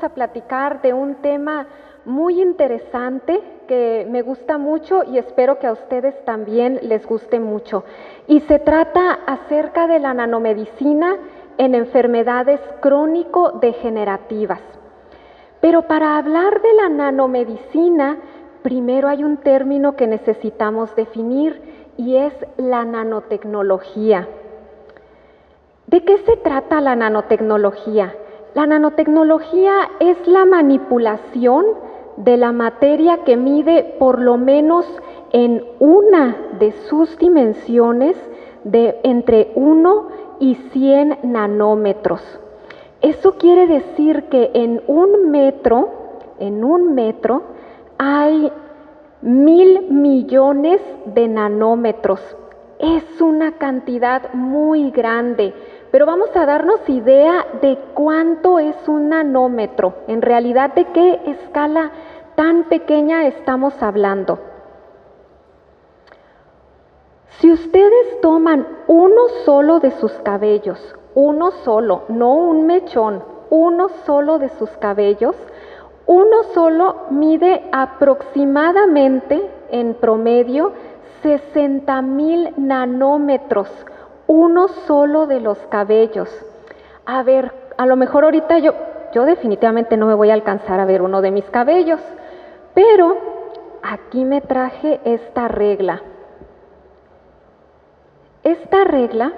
vamos a platicar de un tema muy interesante que me gusta mucho y espero que a ustedes también les guste mucho. Y se trata acerca de la nanomedicina en enfermedades crónico-degenerativas. Pero para hablar de la nanomedicina, primero hay un término que necesitamos definir y es la nanotecnología. ¿De qué se trata la nanotecnología? La nanotecnología es la manipulación de la materia que mide por lo menos en una de sus dimensiones de entre 1 y 100 nanómetros. Eso quiere decir que en un metro hay 1,000 millones de nanómetros. Es una cantidad muy grande, pero vamos a darnos idea de cuánto es un nanómetro, en realidad de qué escala tan pequeña estamos hablando. Si ustedes toman uno solo de sus cabellos, uno solo, no un mechón, uno solo de sus cabellos, uno solo mide aproximadamente, en promedio, 60,000 nanómetros, uno solo de los cabellos. A ver, a lo mejor ahorita yo definitivamente no me voy a alcanzar a ver uno de mis cabellos, pero aquí me traje esta regla. Esta regla,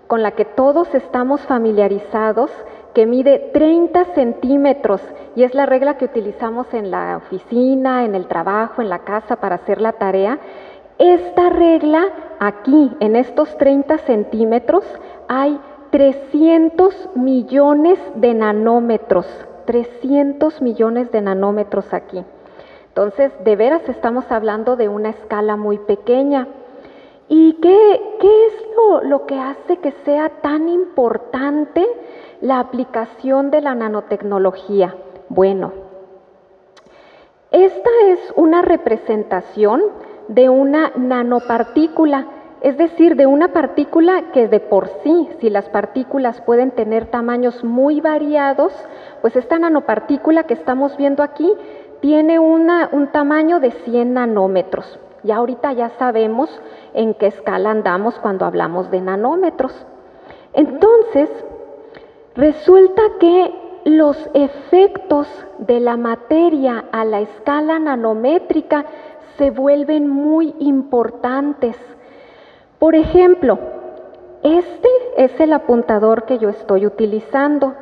con la que todos estamos familiarizados, que mide 30 centímetros y es la regla que utilizamos en la oficina, en el trabajo, en la casa para hacer la tarea. Esta regla, aquí, en estos 30 centímetros, hay 300 millones de nanómetros. 300 millones de nanómetros aquí. Entonces, de veras estamos hablando de una escala muy pequeña. ¿Y qué es lo que hace que sea tan importante la aplicación de la nanotecnología? Bueno, esta es una representación de una nanopartícula, es decir, de una partícula que de por sí, si las partículas pueden tener tamaños muy variados, pues esta nanopartícula que estamos viendo aquí tiene un tamaño de 100 nanómetros. Ya ahorita ya sabemos en qué escala andamos cuando hablamos de nanómetros. Entonces, resulta que los efectos de la materia a la escala nanométrica se vuelven muy importantes. Por ejemplo, este es el apuntador que yo estoy utilizando.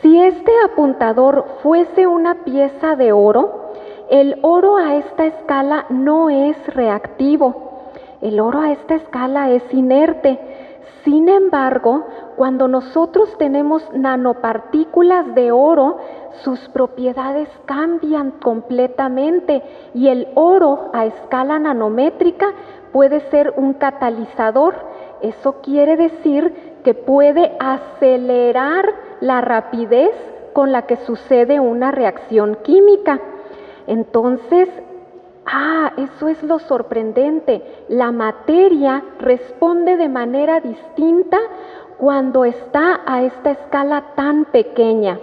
Si este apuntador fuese una pieza de oro, el oro a esta escala no es reactivo. El oro a esta escala es inerte. Sin embargo, cuando nosotros tenemos nanopartículas de oro, sus propiedades cambian completamente y el oro a escala nanométrica puede ser un catalizador. Eso quiere decir que puede acelerar la rapidez con la que sucede una reacción química. Entonces, eso es lo sorprendente. La materia responde de manera distinta cuando está a esta escala tan pequeña.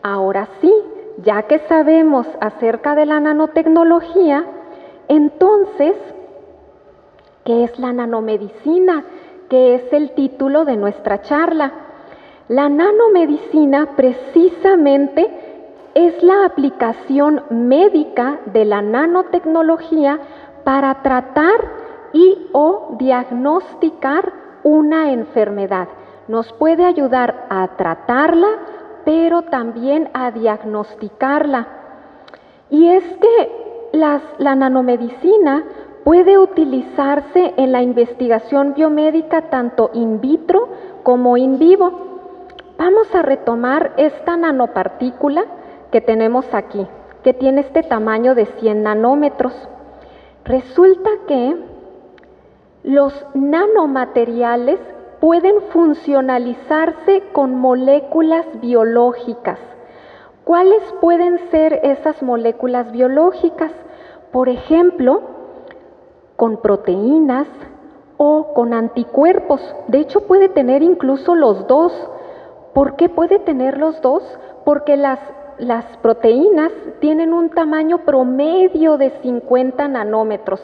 Ahora sí, ya que sabemos acerca de la nanotecnología, entonces, ¿qué es la nanomedicina? Que es el título de nuestra charla. La nanomedicina precisamente es la aplicación médica de la nanotecnología para tratar o diagnosticar una enfermedad. Nos puede ayudar a tratarla, pero también a diagnosticarla. Y es que la nanomedicina puede utilizarse en la investigación biomédica tanto in vitro como in vivo. Vamos a retomar esta nanopartícula que tenemos aquí, que tiene este tamaño de 100 nanómetros. Resulta que los nanomateriales pueden funcionalizarse con moléculas biológicas. ¿Cuáles pueden ser esas moléculas biológicas? Por ejemplo, con proteínas o con anticuerpos. De hecho, puede tener incluso los dos. ¿Por qué puede tener los dos? Porque las las proteínas tienen un tamaño promedio de 50 nanómetros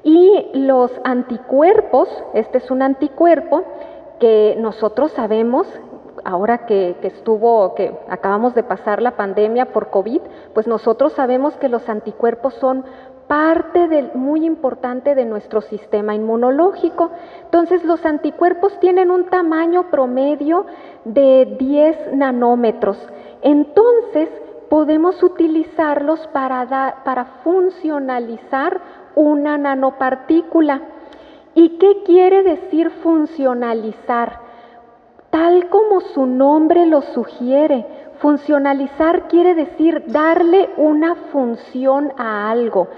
y los anticuerpos, este es un anticuerpo que nosotros sabemos, ahora que acabamos de pasar la pandemia por COVID, pues nosotros sabemos que los anticuerpos son parte muy importante de nuestro sistema inmunológico. Entonces, los anticuerpos tienen un tamaño promedio de 10 nanómetros. Entonces, podemos utilizarlos para funcionalizar una nanopartícula. ¿Y qué quiere decir funcionalizar? Tal como su nombre lo sugiere, funcionalizar quiere decir darle una función a algo.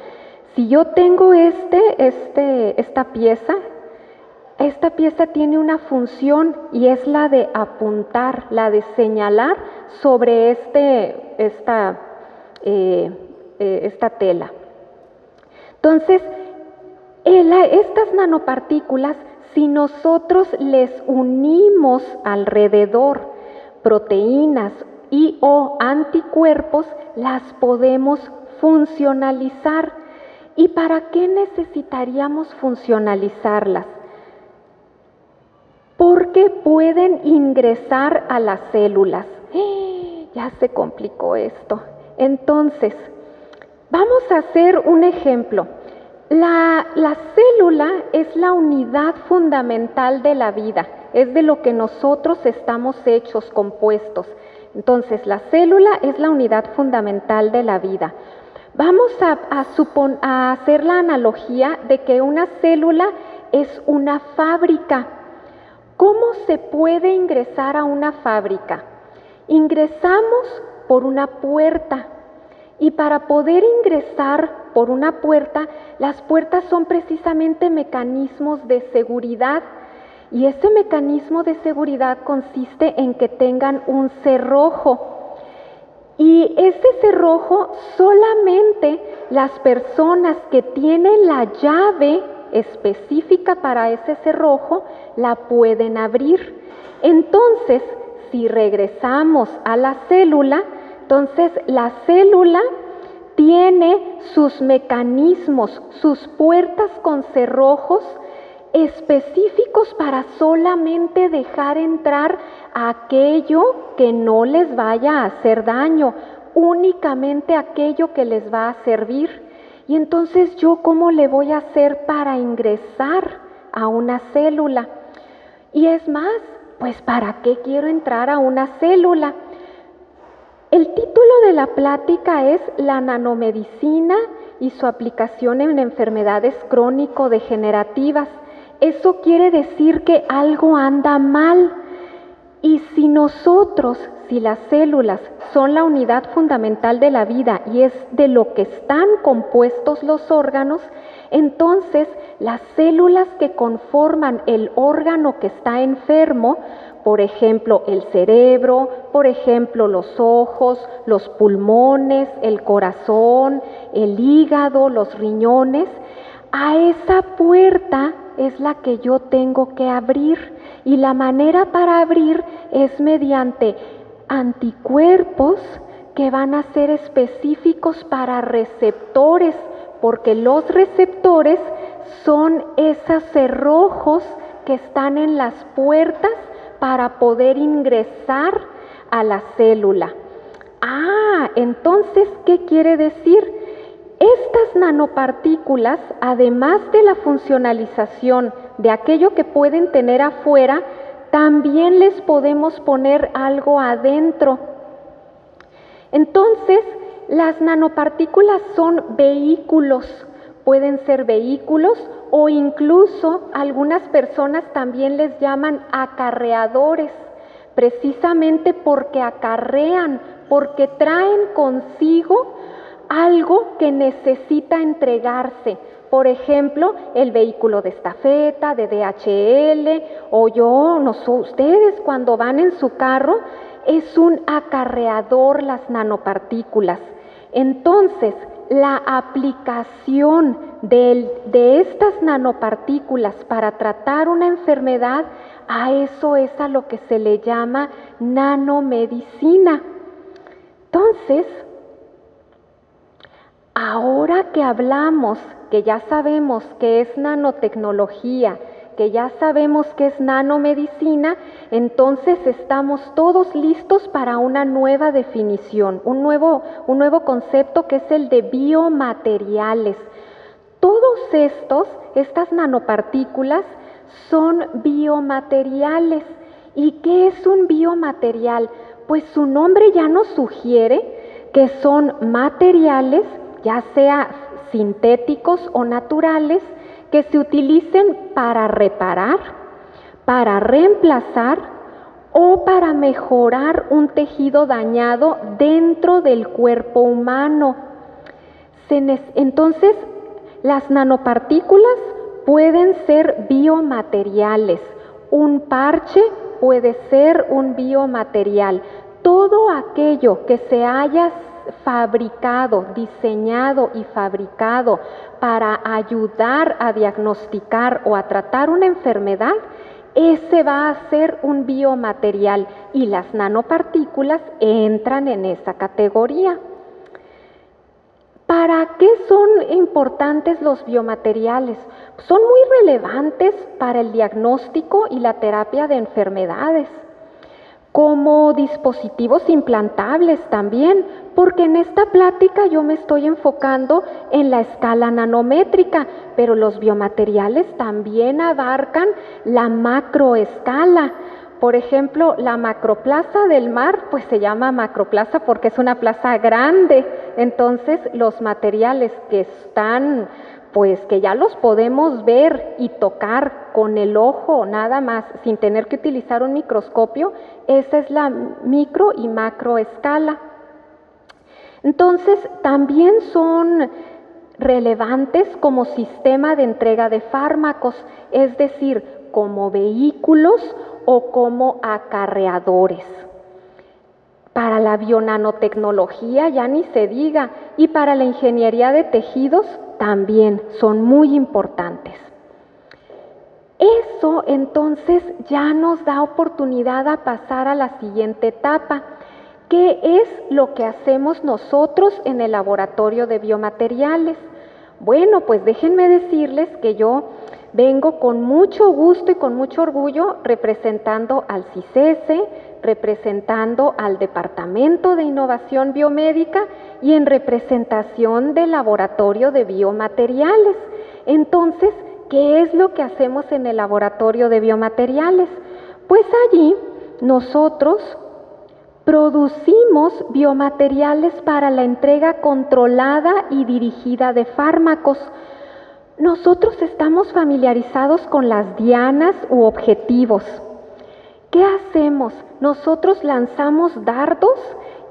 Si yo tengo esta pieza tiene una función y es la de apuntar, la de señalar sobre esta tela. Entonces, estas nanopartículas, si nosotros les unimos alrededor proteínas y o anticuerpos, las podemos funcionalizar. ¿Y para qué necesitaríamos funcionalizarlas? Porque pueden ingresar a las células. Ya se complicó esto. Entonces, vamos a hacer un ejemplo. La célula es la unidad fundamental de la vida, es de lo que nosotros estamos hechos, compuestos. Entonces, la célula es la unidad fundamental de la vida. Vamos a hacer la analogía de que una célula es una fábrica. ¿Cómo se puede ingresar a una fábrica? Ingresamos por una puerta. Y para poder ingresar por una puerta, las puertas son precisamente mecanismos de seguridad. Y ese mecanismo de seguridad consiste en que tengan un cerrojo. Y ese cerrojo solamente las personas que tienen la llave específica para ese cerrojo la pueden abrir. Entonces, si regresamos a la célula, entonces la célula tiene sus mecanismos, sus puertas con cerrojos específicos para solamente dejar entrar aquello que no les vaya a hacer daño, únicamente aquello que les va a servir. Y entonces, ¿yo cómo le voy a hacer para ingresar a una célula? Y es más, pues ¿para qué quiero entrar a una célula? El título de la plática es La nanomedicina y su aplicación en enfermedades crónico-degenerativas. Eso quiere decir que algo anda mal. Y si las células son la unidad fundamental de la vida y es de lo que están compuestos los órganos, entonces las células que conforman el órgano que está enfermo, por ejemplo, el cerebro, por ejemplo, los ojos, los pulmones, el corazón, el hígado, los riñones, a esa puerta es la que yo tengo que abrir. Y la manera para abrir es mediante anticuerpos que van a ser específicos para receptores, porque los receptores son esos cerrojos que están en las puertas para poder ingresar a la célula. Entonces, ¿qué quiere decir? Estas nanopartículas, además de la funcionalización de aquello que pueden tener afuera, también les podemos poner algo adentro. Entonces, las nanopartículas son vehículos, pueden ser vehículos o incluso algunas personas también les llaman acarreadores, precisamente porque acarrean, porque traen consigo algo que necesita entregarse. Por ejemplo, el vehículo de estafeta, de DHL, ustedes cuando van en su carro, es un acarreador las nanopartículas. Entonces, la aplicación de estas nanopartículas para tratar una enfermedad, a eso es a lo que se le llama nanomedicina. Entonces, ahora que hablamos, que ya sabemos que es nanotecnología, que ya sabemos que es nanomedicina, entonces estamos todos listos para una nueva definición, un nuevo concepto que es el de biomateriales. Todos estas nanopartículas son biomateriales. ¿Y qué es un biomaterial? Pues su nombre ya nos sugiere que son materiales, ya sea sintéticos o naturales, que se utilicen para reparar, para reemplazar o para mejorar un tejido dañado dentro del cuerpo humano. Entonces, las nanopartículas pueden ser biomateriales. Un parche puede ser un biomaterial. Todo aquello que se haya fabricado, diseñado y fabricado para ayudar a diagnosticar o a tratar una enfermedad, ese va a ser un biomaterial y las nanopartículas entran en esa categoría. ¿Para qué son importantes los biomateriales? Son muy relevantes para el diagnóstico y la terapia de enfermedades, como dispositivos implantables también, porque en esta plática yo me estoy enfocando en la escala nanométrica, pero los biomateriales también abarcan la macroescala. Por ejemplo, la macroplaza del mar, pues se llama macroplaza porque es una plaza grande. Entonces, los materiales que están, pues que ya los podemos ver y tocar con el ojo nada más, sin tener que utilizar un microscopio, esa es la micro y macroescala. Entonces, también son relevantes como sistema de entrega de fármacos, es decir, como vehículos o como acarreadores. Para la bionanotecnología ya ni se diga, y para la ingeniería de tejidos también son muy importantes. Eso entonces ya nos da oportunidad a pasar a la siguiente etapa. ¿Qué es lo que hacemos nosotros en el laboratorio de biomateriales? Bueno, pues déjenme decirles que yo vengo con mucho gusto y con mucho orgullo representando al CICESE, representando al Departamento de Innovación Biomédica y en representación del Laboratorio de Biomateriales. Entonces, ¿qué es lo que hacemos en el Laboratorio de Biomateriales? Pues allí nosotros producimos biomateriales para la entrega controlada y dirigida de fármacos. Nosotros estamos familiarizados con las dianas u objetivos. ¿Qué hacemos? Nosotros lanzamos dardos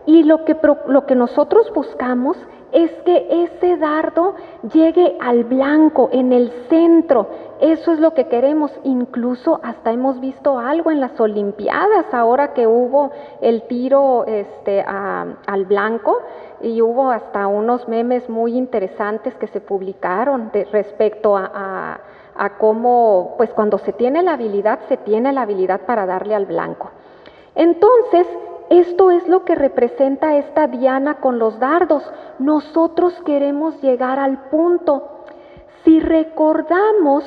y lo que nosotros buscamos es que ese dardo llegue al blanco, en el centro. Eso es lo que queremos. Incluso hasta hemos visto algo en las Olimpiadas, ahora que hubo el tiro al blanco, y hubo hasta unos memes muy interesantes que se publicaron respecto a cómo, pues cuando se tiene la habilidad para darle al blanco. Entonces, esto es lo que representa esta diana con los dardos. Nosotros queremos llegar al punto. Si recordamos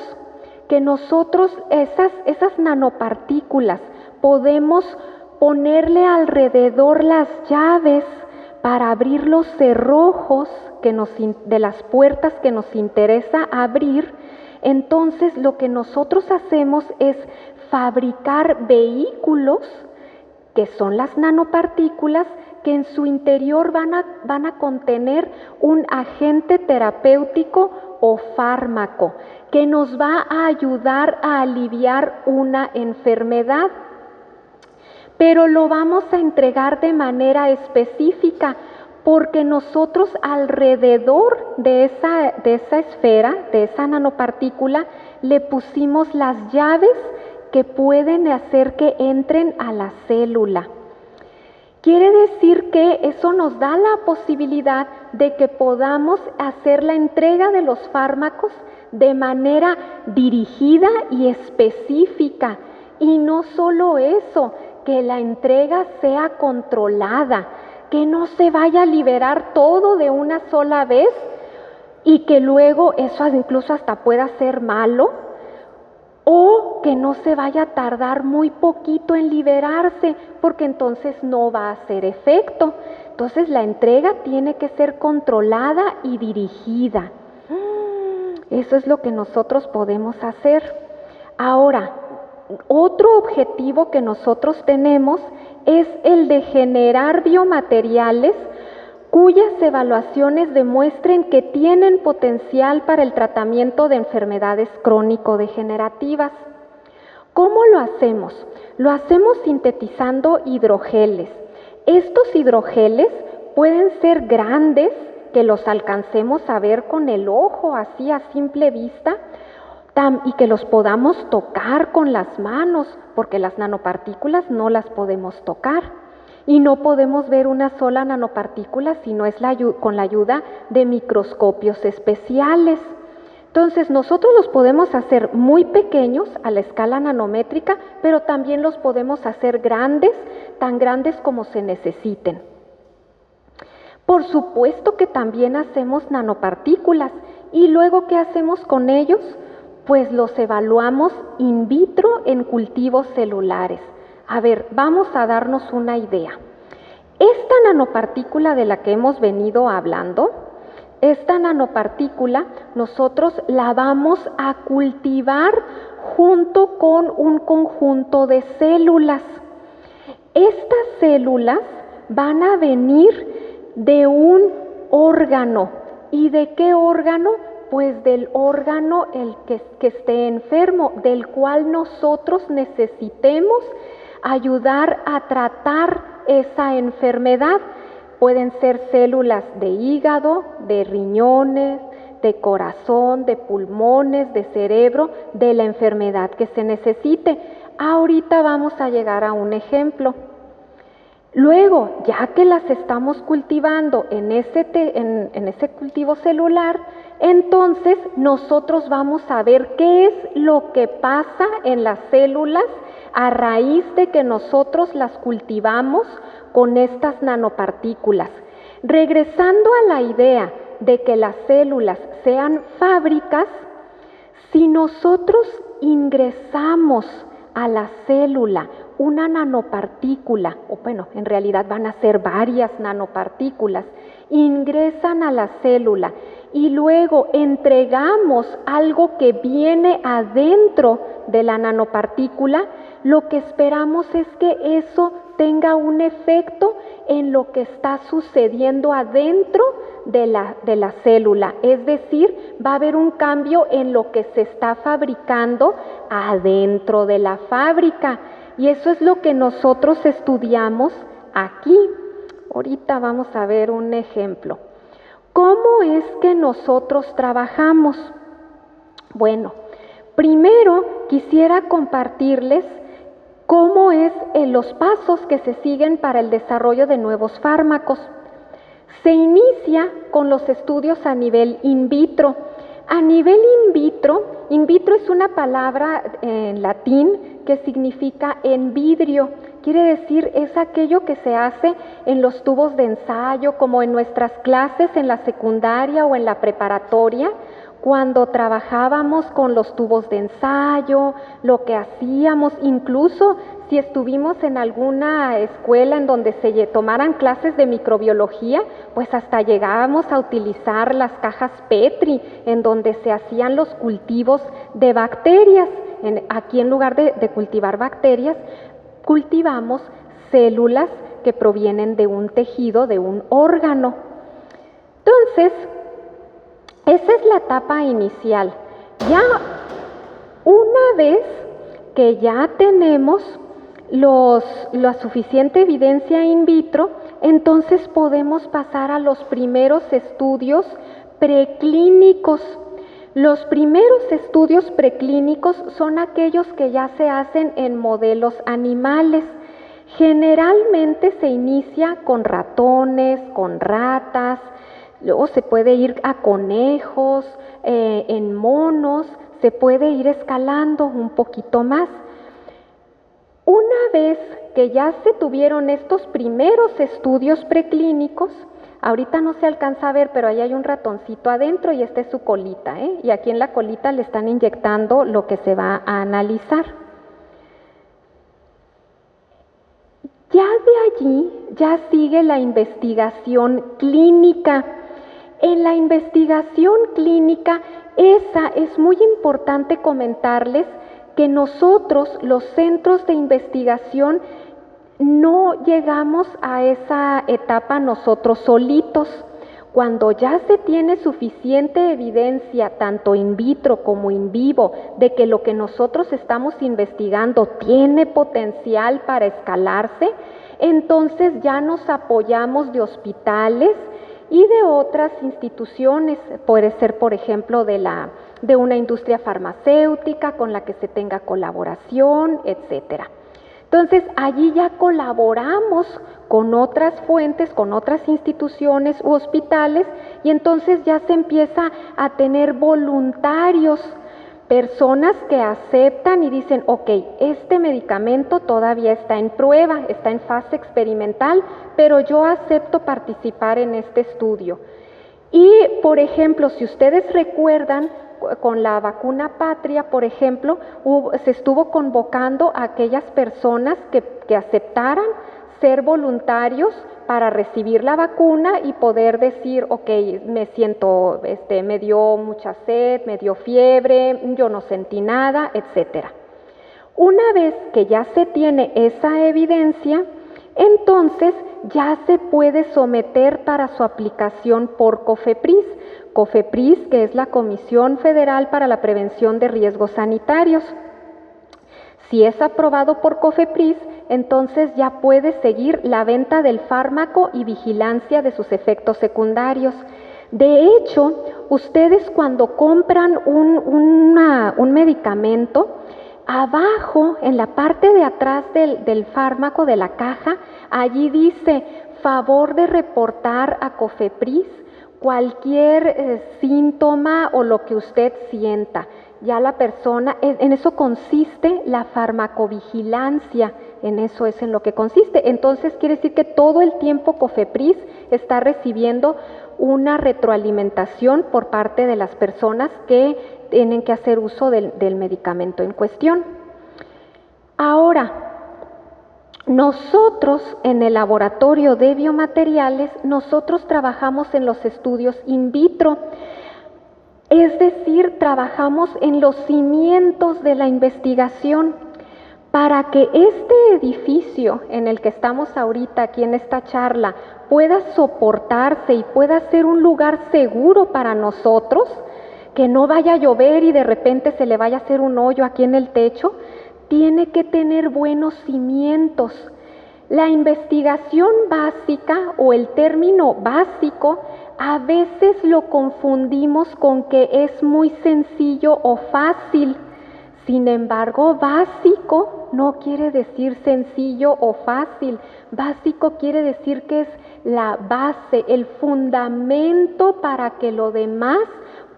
que nosotros esas nanopartículas podemos ponerle alrededor las llaves para abrir los cerrojos de las puertas que nos interesa abrir, entonces lo que nosotros hacemos es fabricar vehículos que son las nanopartículas que en su interior van a contener un agente terapéutico o fármaco que nos va a ayudar a aliviar una enfermedad. Pero lo vamos a entregar de manera específica porque nosotros alrededor de esa esfera, de esa nanopartícula, le pusimos las llaves que pueden hacer que entren a la célula. Quiere decir que eso nos da la posibilidad de que podamos hacer la entrega de los fármacos de manera dirigida y específica. Y no solo eso, que la entrega sea controlada, que no se vaya a liberar todo de una sola vez y que luego eso incluso hasta pueda ser malo, o que no se vaya a tardar muy poquito en liberarse, porque entonces no va a hacer efecto. Entonces la entrega tiene que ser controlada y dirigida. Eso es lo que nosotros podemos hacer. Ahora, otro objetivo que nosotros tenemos es el de generar biomateriales cuyas evaluaciones demuestren que tienen potencial para el tratamiento de enfermedades crónico-degenerativas. ¿Cómo lo hacemos? Lo hacemos sintetizando hidrogeles. Estos hidrogeles pueden ser grandes, que los alcancemos a ver con el ojo, así a simple vista, y que los podamos tocar con las manos, porque las nanopartículas no las podemos tocar. Y no podemos ver una sola nanopartícula si no es con la ayuda de microscopios especiales. Entonces nosotros los podemos hacer muy pequeños a la escala nanométrica, pero también los podemos hacer grandes, tan grandes como se necesiten. Por supuesto que también hacemos nanopartículas. ¿Y luego qué hacemos con ellos? Pues los evaluamos in vitro en cultivos celulares. A ver, vamos a darnos una idea. Esta nanopartícula de la que hemos venido hablando, esta nanopartícula nosotros la vamos a cultivar junto con un conjunto de células. Estas células van a venir de un órgano. ¿Y de qué órgano? Pues del órgano que esté enfermo, del cual nosotros necesitemos ayudar a tratar esa enfermedad. Pueden ser células de hígado, de riñones, de corazón, de pulmones, de cerebro, de la enfermedad que se necesite. Ahorita vamos a llegar a un ejemplo. Luego, ya que las estamos cultivando en ese cultivo celular, entonces nosotros vamos a ver qué es lo que pasa en las células a raíz de que nosotros las cultivamos con estas nanopartículas. Regresando a la idea de que las células sean fábricas, si nosotros ingresamos a la célula una nanopartícula, o bueno, en realidad van a ser varias nanopartículas, ingresan a la célula y luego entregamos algo que viene adentro de la nanopartícula, lo que esperamos es que eso tenga un efecto en lo que está sucediendo adentro de la célula. Es decir, va a haber un cambio en lo que se está fabricando adentro de la fábrica. Y eso es lo que nosotros estudiamos aquí. Ahorita vamos a ver un ejemplo. ¿Cómo es que nosotros trabajamos? Bueno, primero quisiera compartirles cómo es los pasos que se siguen para el desarrollo de nuevos fármacos. Se inicia con los estudios a nivel in vitro. A nivel in vitro es una palabra en latín que significa en vidrio. Quiere decir, es aquello que se hace en los tubos de ensayo, como en nuestras clases en la secundaria o en la preparatoria, cuando trabajábamos con los tubos de ensayo, lo que hacíamos, incluso si estuvimos en alguna escuela en donde se tomaran clases de microbiología, pues hasta llegábamos a utilizar las cajas Petri, en donde se hacían los cultivos de bacterias. Aquí en lugar de cultivar bacterias, cultivamos células que provienen de un tejido, de un órgano. Entonces, esa es la etapa inicial. Ya una vez que ya tenemos la suficiente evidencia in vitro, entonces podemos pasar a los primeros estudios preclínicos. Los primeros estudios preclínicos son aquellos que ya se hacen en modelos animales. Generalmente se inicia con ratones, con ratas, luego se puede ir a conejos, en monos, se puede ir escalando un poquito más. Una vez que ya se tuvieron estos primeros estudios preclínicos. Ahorita no se alcanza a ver, pero ahí hay un ratoncito adentro y esta es su colita, ¿eh? Y aquí en la colita le están inyectando lo que se va a analizar. Ya de allí ya sigue la investigación clínica. En la investigación clínica, esa es muy importante comentarles que nosotros, los centros de investigación, no llegamos a esa etapa nosotros solitos. Cuando ya se tiene suficiente evidencia, tanto in vitro como in vivo, de que lo que nosotros estamos investigando tiene potencial para escalarse, entonces ya nos apoyamos de hospitales y de otras instituciones. Puede ser, por ejemplo, de una industria farmacéutica con la que se tenga colaboración, etcétera. Entonces, allí ya colaboramos con otras fuentes, con otras instituciones u hospitales, y entonces ya se empieza a tener voluntarios, personas que aceptan y dicen, ok, este medicamento todavía está en prueba, está en fase experimental, pero yo acepto participar en este estudio. Y, por ejemplo, si ustedes recuerdan, con la vacuna Patria, por ejemplo, se estuvo convocando a aquellas personas que aceptaran ser voluntarios para recibir la vacuna y poder decir, ok, me siento, me dio mucha sed, me dio fiebre, yo no sentí nada, etcétera. Una vez que ya se tiene esa evidencia, entonces ya se puede someter para su aplicación por COFEPRIS. COFEPRIS, que es la Comisión Federal para la Prevención de Riesgos Sanitarios. Si es aprobado por COFEPRIS, entonces ya puede seguir la venta del fármaco y vigilancia de sus efectos secundarios. De hecho, ustedes cuando compran un medicamento, abajo, en la parte de atrás del fármaco, de la caja, allí dice, favor de reportar a COFEPRIS cualquier síntoma o lo que usted sienta. Ya la persona, en eso consiste la farmacovigilancia, en eso es en lo que consiste. Entonces quiere decir que todo el tiempo COFEPRIS está recibiendo una retroalimentación por parte de las personas que tienen que hacer uso del medicamento en cuestión. Ahora, nosotros en el laboratorio de biomateriales, nosotros trabajamos en los estudios in vitro, es decir, trabajamos en los cimientos de la investigación. Para que este edificio en el que estamos ahorita, aquí en esta charla, pueda soportarse y pueda ser un lugar seguro para nosotros, que no vaya a llover y de repente se le vaya a hacer un hoyo aquí en el techo, tiene que tener buenos cimientos. La investigación básica o el término básico a veces lo confundimos con que es muy sencillo o fácil. Sin embargo, básico no quiere decir sencillo o fácil. Básico quiere decir que es la base, el fundamento para que lo demás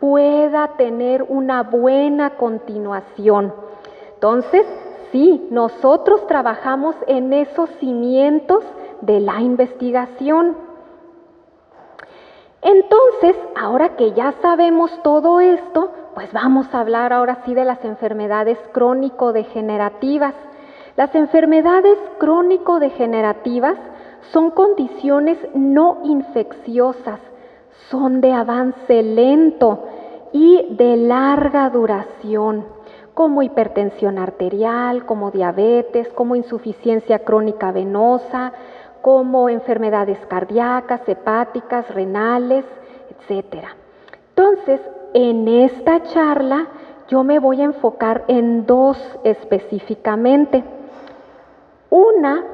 pueda tener una buena continuación. Entonces, sí, nosotros trabajamos en esos cimientos de la investigación. Entonces, ahora que ya sabemos todo esto, pues vamos a hablar ahora sí de las enfermedades crónico-degenerativas. Las enfermedades crónico-degenerativas son condiciones no infecciosas, son de avance lento y de larga duración, como hipertensión arterial, como diabetes, como insuficiencia crónica venosa, como enfermedades cardíacas, hepáticas, renales, etc. Entonces, en esta charla yo me voy a enfocar en dos específicamente. Una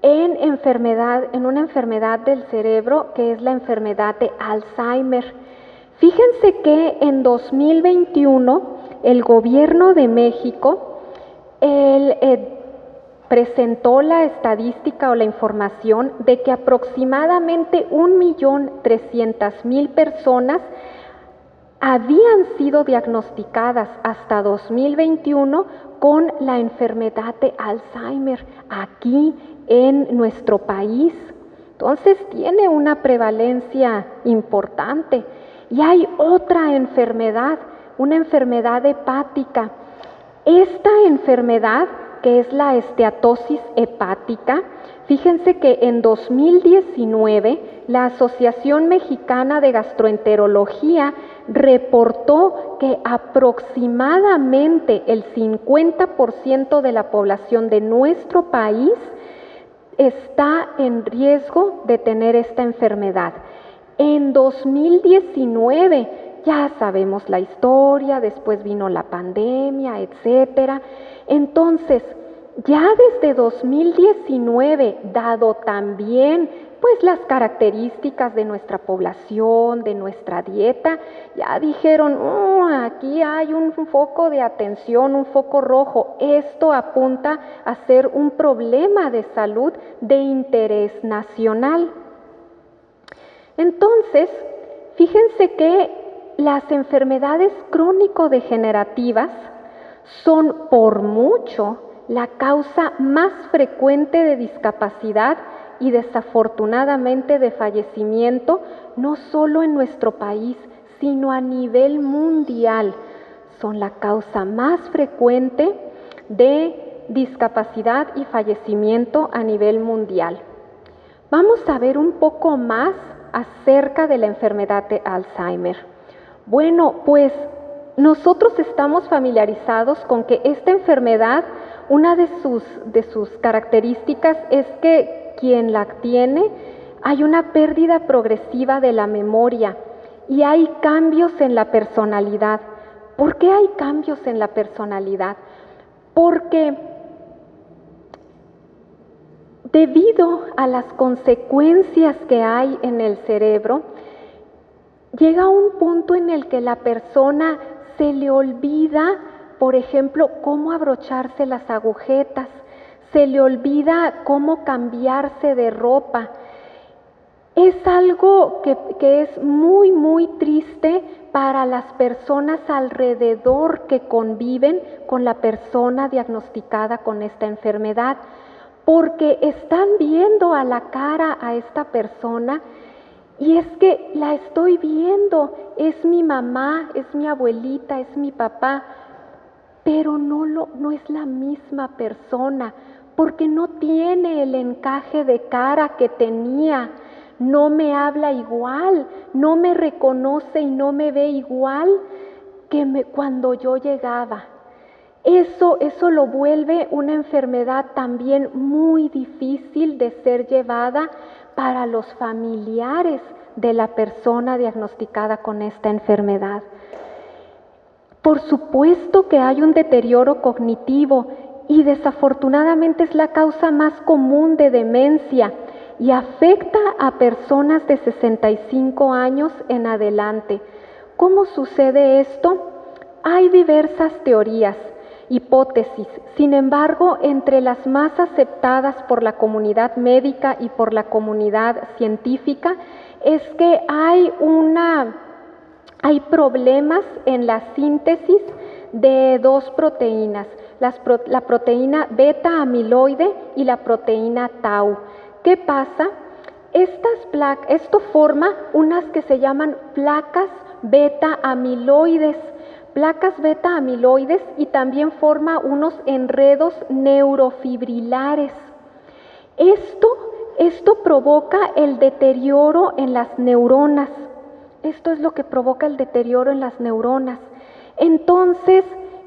en una enfermedad del cerebro que es la enfermedad de Alzheimer. Fíjense que en 2021 el gobierno de México presentó la estadística o la información de que aproximadamente 1.300.000 personas habían sido diagnosticadas hasta 2021 con la enfermedad de Alzheimer aquí en nuestro país. Entonces tiene una prevalencia importante. Y hay otra enfermedad, una enfermedad hepática. Esta enfermedad, que es la esteatosis hepática, fíjense que en 2019 la Asociación Mexicana de Gastroenterología reportó que aproximadamente el 50% de la población de nuestro país está en riesgo de tener esta enfermedad. En 2019 ya sabemos la historia, después vino la pandemia, etcétera. Entonces, ya desde 2019, dado también pues las características de nuestra población, de nuestra dieta, ya dijeron, aquí hay un foco de atención, un foco rojo. Esto apunta a ser un problema de salud de interés nacional. Entonces, fíjense que las enfermedades crónico-degenerativas son por mucho la causa más frecuente de discapacidad y desafortunadamente de fallecimiento, no solo en nuestro país, sino a nivel mundial. Son la causa más frecuente de discapacidad y fallecimiento a nivel mundial. Vamos a ver un poco más acerca de la enfermedad de Alzheimer. Bueno, pues nosotros estamos familiarizados con que esta enfermedad, una de sus características es que quien la tiene, hay una pérdida progresiva de la memoria y hay cambios en la personalidad. ¿Por qué hay cambios en la personalidad? Porque debido a las consecuencias que hay en el cerebro, llega un punto en el que la persona se le olvida, por ejemplo, cómo abrocharse las agujetas, se le olvida cómo cambiarse de ropa. Es algo que es muy, muy triste para las personas alrededor que conviven con la persona diagnosticada con esta enfermedad, porque están viendo a la cara a esta persona y es que la estoy viendo, es mi mamá, es mi abuelita, es mi papá, pero no es la misma persona, porque no tiene el encaje de cara que tenía, no me habla igual, no me reconoce y no me ve igual que cuando yo llegaba. Eso lo vuelve una enfermedad también muy difícil de ser llevada para los familiares de la persona diagnosticada con esta enfermedad. Por supuesto que hay un deterioro cognitivo y desafortunadamente es la causa más común de demencia y afecta a personas de 65 años en adelante. ¿Cómo sucede esto? Hay diversas teorías, hipótesis. Sin embargo, entre las más aceptadas por la comunidad médica y por la comunidad científica es que hay problemas en la síntesis de dos proteínas, la proteína beta amiloide y la proteína tau. ¿Qué pasa? Esto forma unas que se llaman placas beta amiloides, y también forma unos enredos neurofibrilares. Esto provoca el deterioro en las neuronas. Esto es lo que provoca el deterioro en las neuronas. Entonces,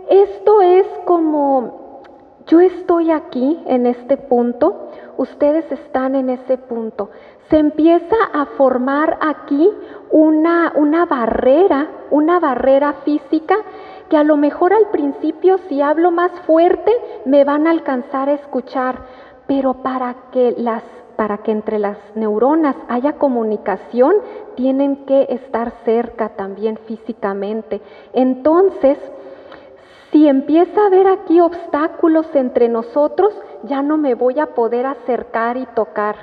esto es como, yo estoy aquí en este punto, ustedes están en ese punto. Se empieza a formar aquí una barrera física que a lo mejor al principio, si hablo más fuerte, me van a alcanzar a escuchar, pero para que entre las neuronas haya comunicación, tienen que estar cerca también físicamente. Entonces, si empieza a haber aquí obstáculos entre nosotros, ya no me voy a poder acercar y tocar.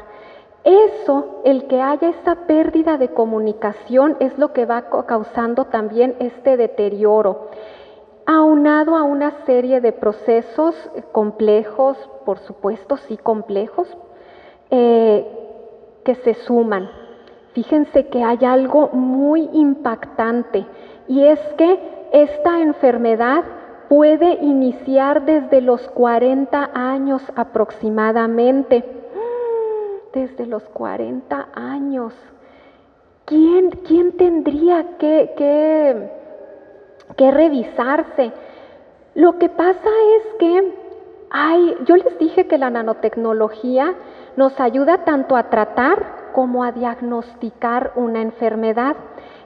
Eso, el que haya esa pérdida de comunicación, es lo que va causando también este deterioro, aunado a una serie de procesos complejos, por supuesto, sí complejos, que se suman. Fíjense que hay algo muy impactante, y es que esta enfermedad puede iniciar desde los 40 años aproximadamente. Desde los 40 años. ¿Quién tendría que revisarse? Lo que pasa es que yo les dije que la nanotecnología nos ayuda tanto a tratar como a diagnosticar una enfermedad.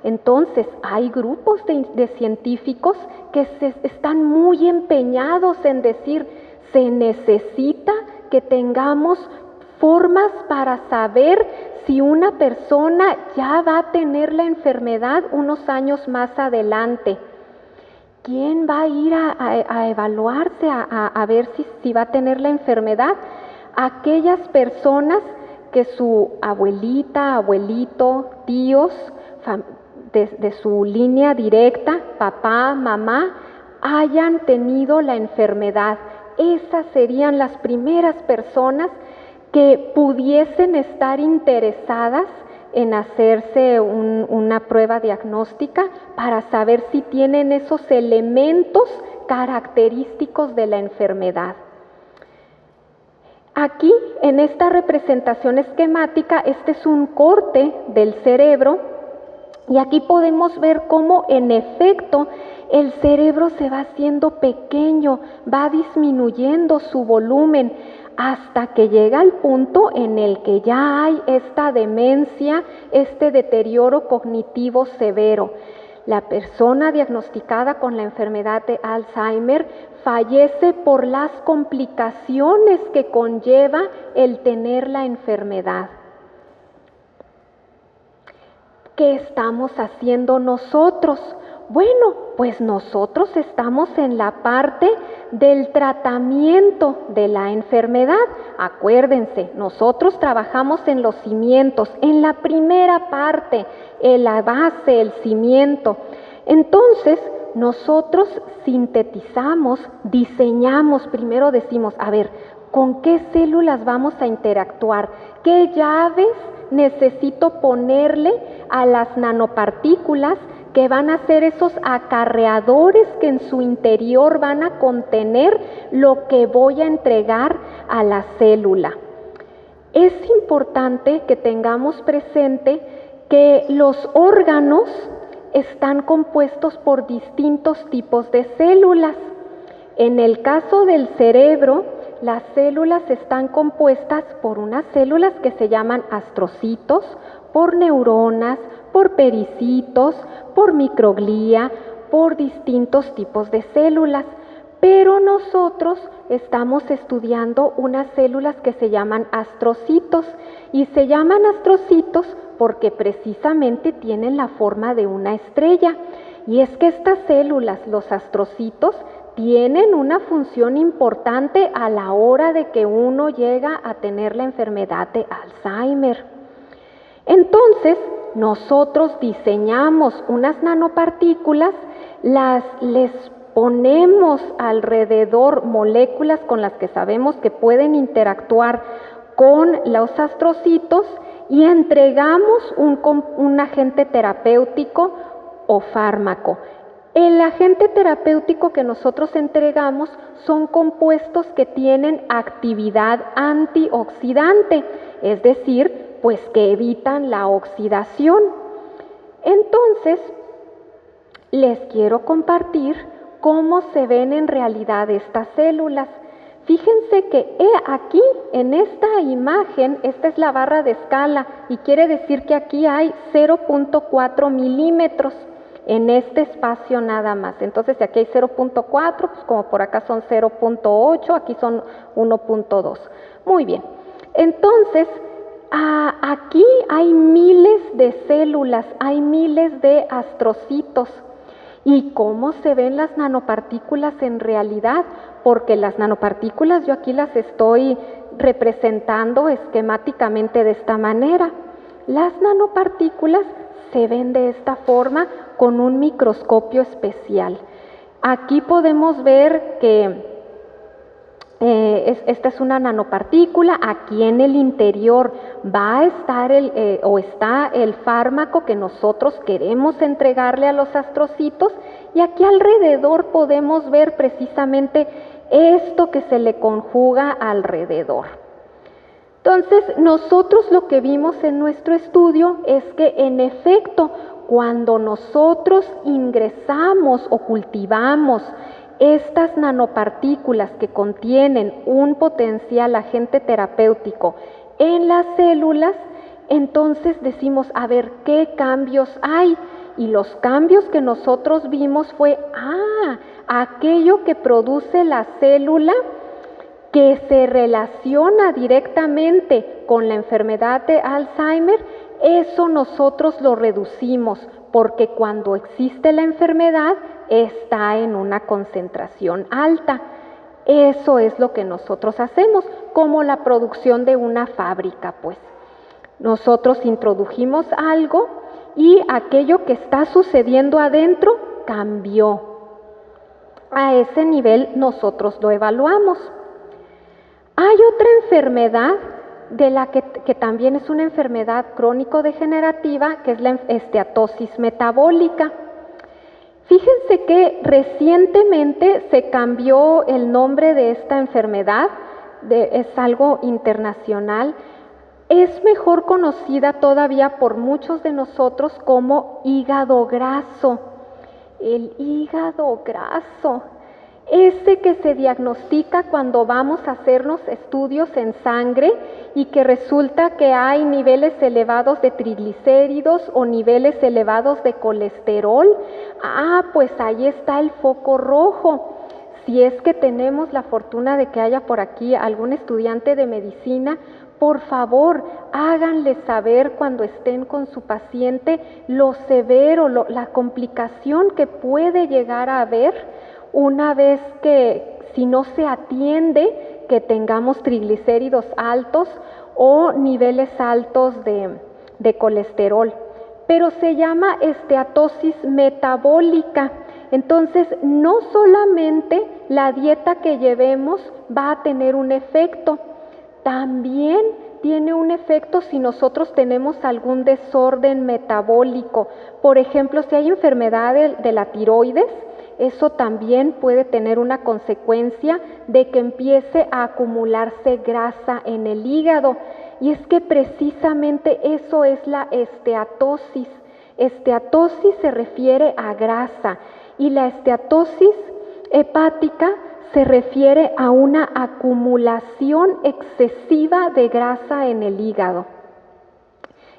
Entonces, hay grupos de científicos que están muy empeñados en decir, se necesita que tengamos formas para saber si una persona ya va a tener la enfermedad unos años más adelante. ¿Quién va a ir a evaluarse, a ver si va a tener la enfermedad? Aquellas personas que su abuelita, abuelito, tíos, de su línea directa, papá, mamá, hayan tenido la enfermedad. Esas serían las primeras personas que pudiesen estar interesadas en hacerse una prueba diagnóstica para saber si tienen esos elementos característicos de la enfermedad. Aquí, en esta representación esquemática, este es un corte del cerebro, y aquí podemos ver cómo en efecto el cerebro se va haciendo pequeño, va disminuyendo su volumen, hasta que llega al punto en el que ya hay esta demencia, este deterioro cognitivo severo. La persona diagnosticada con la enfermedad de Alzheimer fallece por las complicaciones que conlleva el tener la enfermedad. ¿Qué estamos haciendo nosotros? Bueno, pues nosotros estamos en la parte del tratamiento de la enfermedad. Acuérdense, nosotros trabajamos en los cimientos, en la primera parte, en la base, el cimiento. Entonces, nosotros sintetizamos, diseñamos, primero decimos, a ver, ¿con qué células vamos a interactuar? ¿Qué llaves necesito ponerle a las nanopartículas que van a ser esos acarreadores que en su interior van a contener lo que voy a entregar a la célula? Es importante que tengamos presente que los órganos están compuestos por distintos tipos de células. En el caso del cerebro, las células están compuestas por unas células que se llaman astrocitos, por neuronas, por pericitos, por microglía, por distintos tipos de células. Pero nosotros estamos estudiando unas células que se llaman astrocitos, y se llaman astrocitos porque precisamente tienen la forma de una estrella. Y es que estas células, los astrocitos, tienen una función importante a la hora de que uno llega a tener la enfermedad de Alzheimer. Entonces, nosotros diseñamos unas nanopartículas, les ponemos alrededor moléculas con las que sabemos que pueden interactuar con los astrocitos, y entregamos un agente terapéutico o fármaco. El agente terapéutico que nosotros entregamos son compuestos que tienen actividad antioxidante, es decir, pues que evitan la oxidación. Entonces, les quiero compartir cómo se ven en realidad estas células. Fíjense que aquí, en esta imagen, esta es la barra de escala, y quiere decir que aquí hay 0.4 milímetros. En este espacio nada más. Entonces, si aquí hay 0.4, pues como por acá son 0.8, aquí son 1.2. Muy bien. Entonces, aquí hay miles de células, hay miles de astrocitos. ¿Y cómo se ven las nanopartículas en realidad? Porque las nanopartículas yo aquí las estoy representando esquemáticamente de esta manera. Las nanopartículas se ven de esta forma con un microscopio especial. Aquí podemos ver que esta es una nanopartícula. Aquí en el interior va a estar está el fármaco que nosotros queremos entregarle a los astrocitos, y aquí alrededor podemos ver precisamente esto que se le conjuga alrededor. Entonces, nosotros lo que vimos en nuestro estudio es que, en efecto, cuando nosotros ingresamos o cultivamos estas nanopartículas que contienen un potencial agente terapéutico en las células, entonces decimos, a ver, ¿qué cambios hay? Y los cambios que nosotros vimos fue, aquello que produce la célula que se relaciona directamente con la enfermedad de Alzheimer, eso nosotros lo reducimos, porque cuando existe la enfermedad está en una concentración alta. Eso es lo que nosotros hacemos, como la producción de una fábrica, pues. Nosotros introdujimos algo y aquello que está sucediendo adentro cambió. A ese nivel nosotros lo evaluamos. Hay otra enfermedad de la que también es una enfermedad crónico-degenerativa, que es la esteatosis metabólica. Fíjense que recientemente se cambió el nombre de esta enfermedad, es algo internacional. Es mejor conocida todavía por muchos de nosotros como hígado graso. El hígado graso. Ese que se diagnostica cuando vamos a hacernos estudios en sangre y que resulta que hay niveles elevados de triglicéridos o niveles elevados de colesterol. Pues ahí está el foco rojo. Si es que tenemos la fortuna de que haya por aquí algún estudiante de medicina, por favor, háganle saber cuando estén con su paciente lo severo, la complicación que puede llegar a haber una vez que, si no se atiende, que tengamos triglicéridos altos o niveles altos de colesterol. Pero se llama esteatosis metabólica. Entonces, no solamente la dieta que llevemos va a tener un efecto, también tiene un efecto si nosotros tenemos algún desorden metabólico. Por ejemplo, si hay enfermedad de la tiroides, eso también puede tener una consecuencia de que empiece a acumularse grasa en el hígado. Y es que precisamente eso es la esteatosis. Esteatosis se refiere a grasa y la esteatosis hepática se refiere a una acumulación excesiva de grasa en el hígado.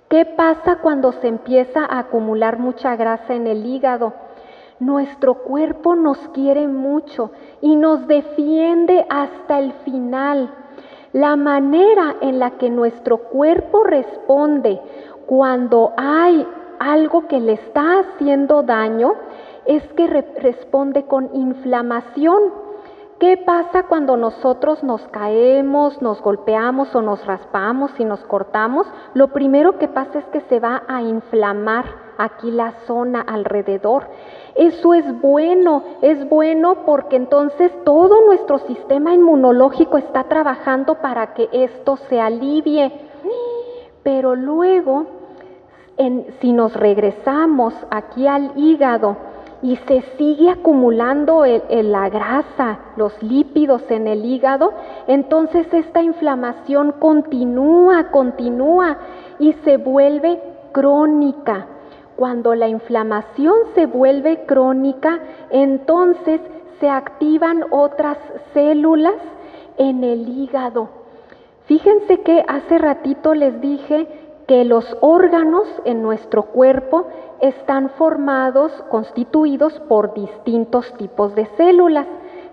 ¿Qué pasa cuando se empieza a acumular mucha grasa en el hígado? Nuestro cuerpo nos quiere mucho y nos defiende hasta el final. La manera en la que nuestro cuerpo responde cuando hay algo que le está haciendo daño es que responde con inflamación. ¿Qué pasa cuando nosotros nos caemos, nos golpeamos o nos raspamos y nos cortamos? Lo primero que pasa es que se va a inflamar aquí la zona alrededor. Eso es bueno porque entonces todo nuestro sistema inmunológico está trabajando para que esto se alivie. Pero luego, si nos regresamos aquí al hígado y se sigue acumulando la grasa, los lípidos en el hígado, entonces esta inflamación continúa y se vuelve crónica. Cuando la inflamación se vuelve crónica, entonces se activan otras células en el hígado. Fíjense que hace ratito les dije que los órganos en nuestro cuerpo están constituidos por distintos tipos de células.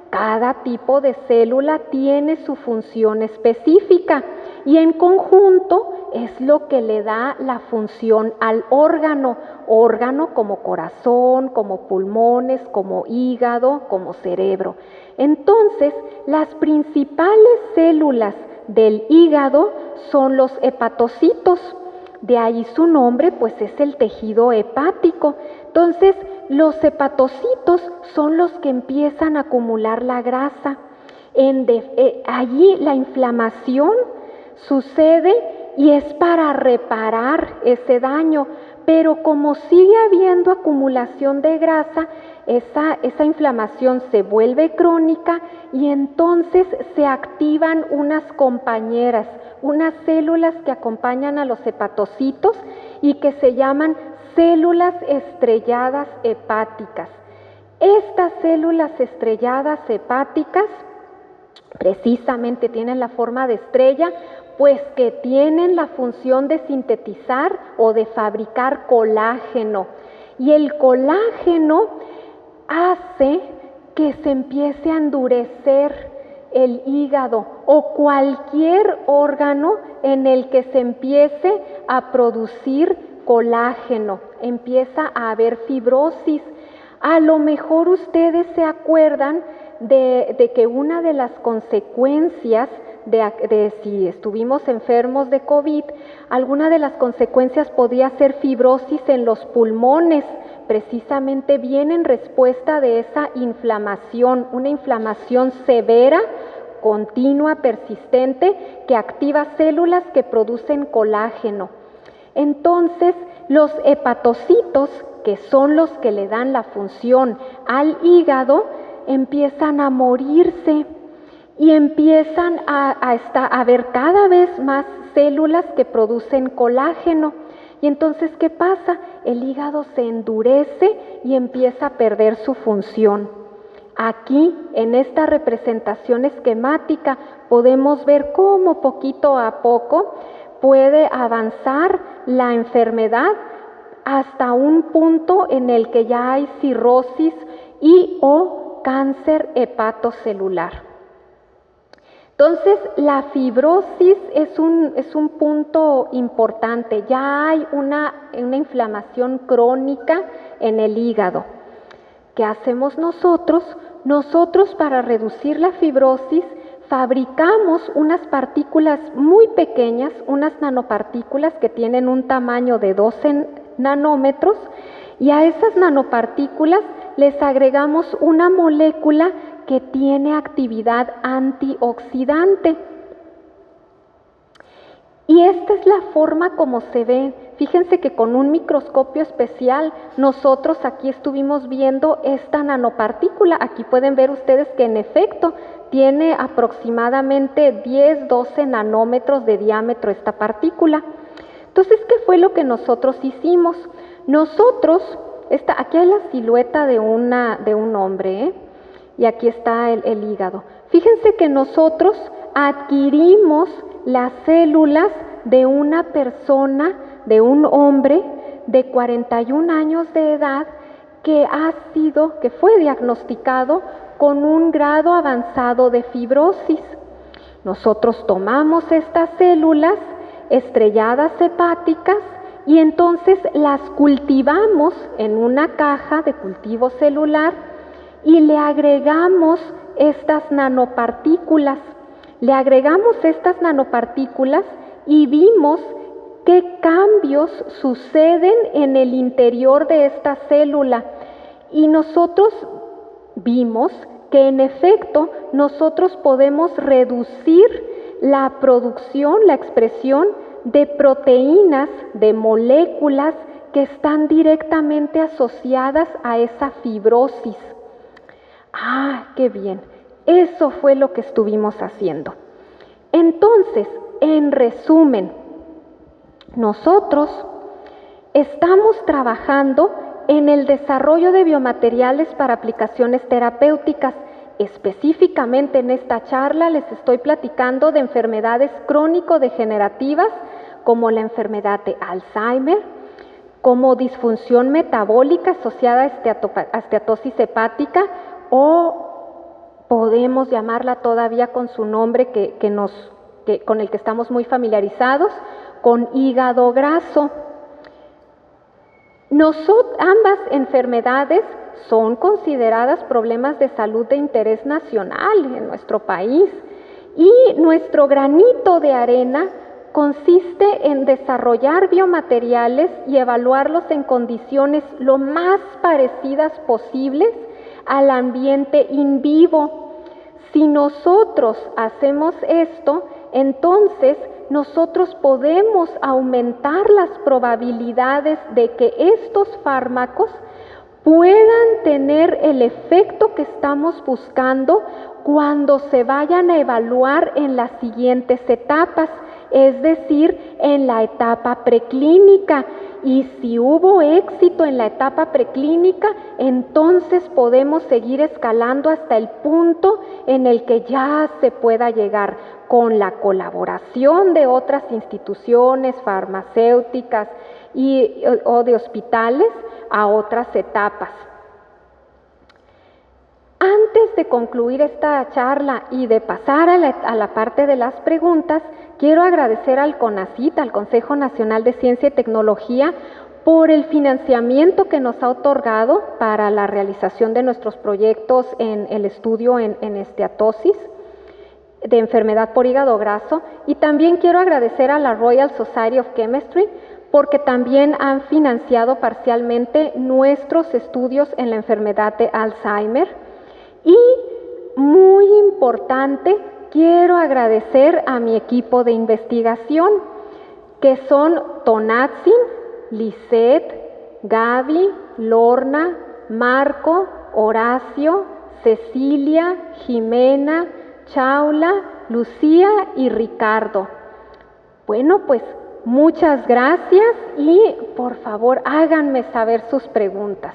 Cada tipo de célula tiene su función específica y en conjunto es lo que le da la función al órgano como corazón, como pulmones, como hígado, como cerebro. Entonces, las principales células del hígado son los hepatocitos. De ahí su nombre, pues es el tejido hepático. Entonces, los hepatocitos son los que empiezan a acumular la grasa. Allí la inflamación sucede y es para reparar ese daño, pero como sigue habiendo acumulación de grasa, esa inflamación se vuelve crónica y entonces se activan unas compañeras, unas células que acompañan a los hepatocitos y que se llaman células estrelladas hepáticas. Estas células estrelladas hepáticas precisamente tienen la forma de estrella, pues que tienen la función de sintetizar o de fabricar colágeno. Y el colágeno hace que se empiece a endurecer el hígado o cualquier órgano en el que se empiece a producir colágeno, empieza a haber fibrosis. A lo mejor ustedes se acuerdan de que una de las consecuencias de si estuvimos enfermos de COVID, alguna de las consecuencias podría ser fibrosis en los pulmones, precisamente viene en respuesta de esa inflamación, una inflamación severa, continua, persistente, que activa células que producen colágeno. Entonces, los hepatocitos, que son los que le dan la función al hígado, empiezan a morirse y empiezan a haber cada vez más células que producen colágeno. Y entonces, ¿qué pasa? El hígado se endurece y empieza a perder su función. Aquí, en esta representación esquemática, podemos ver cómo poquito a poco puede avanzar la enfermedad hasta un punto en el que ya hay cirrosis o cáncer hepatocelular. Entonces, la fibrosis es un punto importante. Ya hay una inflamación crónica en el hígado. ¿Qué hacemos nosotros? Nosotros, para reducir la fibrosis, fabricamos unas partículas muy pequeñas, unas nanopartículas que tienen un tamaño de 12 nanómetros, y a esas nanopartículas les agregamos una molécula que tiene actividad antioxidante. Y esta es la forma como se ve. Fíjense que con un microscopio especial nosotros aquí estuvimos viendo esta nanopartícula. Aquí pueden ver ustedes que en efecto tiene aproximadamente 10-12 nanómetros de diámetro esta partícula. Entonces, ¿qué fue lo que nosotros hicimos? Aquí hay la silueta de un hombre, y aquí está el hígado. Fíjense que nosotros adquirimos las células de una persona, de un hombre de 41 años de edad que fue diagnosticado con un grado avanzado de fibrosis. Nosotros tomamos estas células estrelladas hepáticas y entonces las cultivamos en una caja de cultivo celular y le agregamos estas nanopartículas. Y vimos qué cambios suceden en el interior de esta célula. Y nosotros vimos que en efecto nosotros podemos reducir la producción, la expresión de proteínas, de moléculas que están directamente asociadas a esa fibrosis. ¡Ah, qué bien! Eso fue lo que estuvimos haciendo. Entonces, en resumen, nosotros estamos trabajando en el desarrollo de biomateriales para aplicaciones terapéuticas. Específicamente en esta charla les estoy platicando de enfermedades crónico-degenerativas como la enfermedad de Alzheimer, como disfunción metabólica asociada a esteatosis hepática, o podemos llamarla todavía con su nombre con el que estamos muy familiarizados, con hígado graso. Ambas enfermedades son consideradas problemas de salud de interés nacional en nuestro país Y nuestro granito de arena consiste en desarrollar biomateriales y evaluarlos en condiciones lo más parecidas posibles al ambiente in vivo. Si nosotros hacemos esto, entonces nosotros podemos aumentar las probabilidades de que estos fármacos puedan tener el efecto que estamos buscando cuando se vayan a evaluar en las siguientes etapas, es decir, en la etapa preclínica. Y si hubo éxito en la etapa preclínica, entonces podemos seguir escalando hasta el punto en el que ya se pueda llegar con la colaboración de otras instituciones farmacéuticas o de hospitales a otras etapas. Antes de concluir esta charla y de pasar a la parte de las preguntas, quiero agradecer al CONACYT, al Consejo Nacional de Ciencia y Tecnología, por el financiamiento que nos ha otorgado para la realización de nuestros proyectos en el estudio en esteatosis de enfermedad por hígado graso, y también quiero agradecer a la Royal Society of Chemistry porque también han financiado parcialmente nuestros estudios en la enfermedad de Alzheimer. Y muy importante, quiero agradecer a mi equipo de investigación, que son Tonantzin, Lisette, Gaby, Lorna, Marco, Horacio, Cecilia, Jimena, Chaula, Lucía y Ricardo. Bueno, pues muchas gracias y por favor háganme saber sus preguntas.